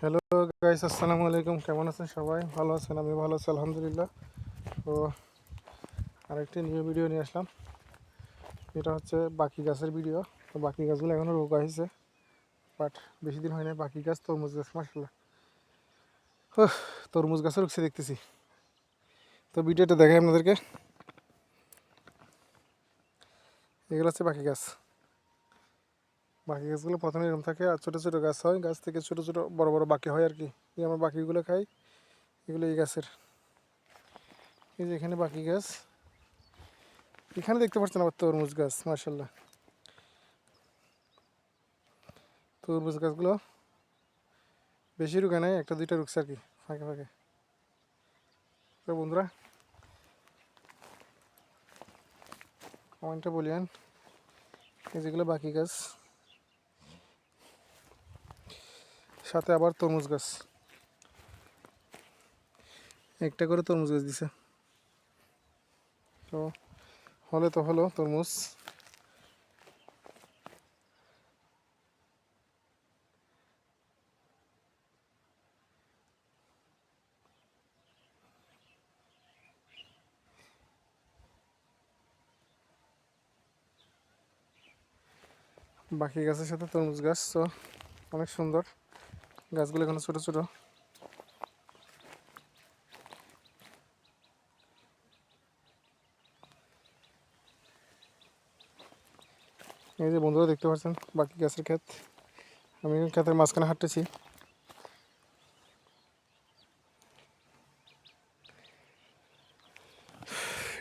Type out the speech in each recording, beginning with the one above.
Hello guys, আসসালামু আলাইকুম। কেমন আছেন সবাই? ভালো আছেন? আমি ভালো আছি আলহামদুলিল্লাহ। তো আরেকটি নিউ ভিডিও নিয়ে আসলাম। এটা হচ্ছে বাকি গাছের ভিডিও। তো বাকি গাছগুলো এখনও রোগা হয়েছে, বাট বেশি দিন হয় না। বাকি গাছ তরমুজ গাছ, মাশাআল্লাহ তরমুজ গাছের উঠছে দেখতেছি। তো ভিডিওটা দেখাই আপনাদেরকে। এগুলো হচ্ছে বাকি গাছ। বাকি গাছগুলো প্রথমে এরকম থাকে আর ছোটো ছোটো গাছ হয়, গাছ থেকে ছোটো ছোটো বড় বড় বাকি হয় আর কি। এই আমরা বাকিগুলো খাই, এগুলো এই গাছের। এই যে এখানে বাকি গাছ, এখানে দেখতে পাচ্ছেন আবার তরমুজ গাছ, মাশাআল্লাহ। তরমুজ গাছগুলো বেশি রুকে নাই, একটা দুইটা রুকছে আর কি, ফাঁকে ফাঁকে। তো বন্ধুরা, কমেন্টে বলিয়েন এই যেগুলো বাকি গাছ, সাথে আবার তরমুজ গাছ, একটা করে তরমুজ গাছ দিছে। তো হলে তো হলো তরমুজ। বাকি গাছের সাথে তরমুজ গাছ তো অনেক সুন্দর। গাছগুলো এখানে ছোটো ছোটো। এই যে বন্ধুরা দেখতে পাচ্ছেন বাকি গাছের ক্ষেত। আমি ক্ষেতের মাঝখানে হাঁটতেছি।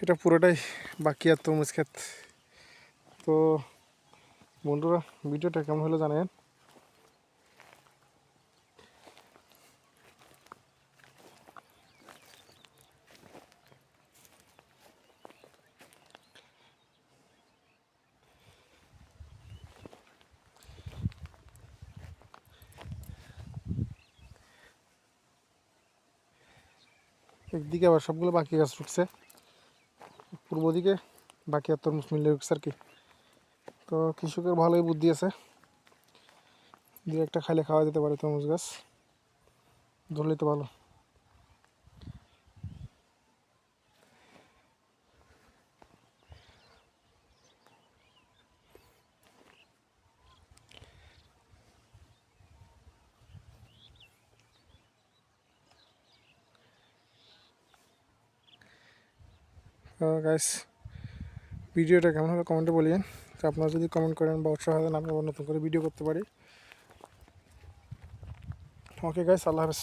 এটা পুরোটাই বাকি আর তরমুজ ক্ষেত। তো বন্ধুরা, ভিডিওটা কেমন হলো জানেন। একদিকে আবার সবগুলো বাকি গাছ উঠছে, পূর্ব দিকে বাকি আর তরমুজ মিলে উঠছে আর কি। তো কৃষকের ভালোই বুদ্ধি আছে, দু একটা খাইলে খাওয়া যেতে পারে তরমুজ গাছ, ধরলেই তো ভালো। গাইস, ভিডিওটা কেমন হলো কমেন্টে বলিয়েন। তো আপনারা যদি কমেন্ট করেন বা উৎসাহ দেন, আমি আবার নতুন করে ভিডিও করতে পারি। ওকে গাইস, আল্লাহ হাফেজ।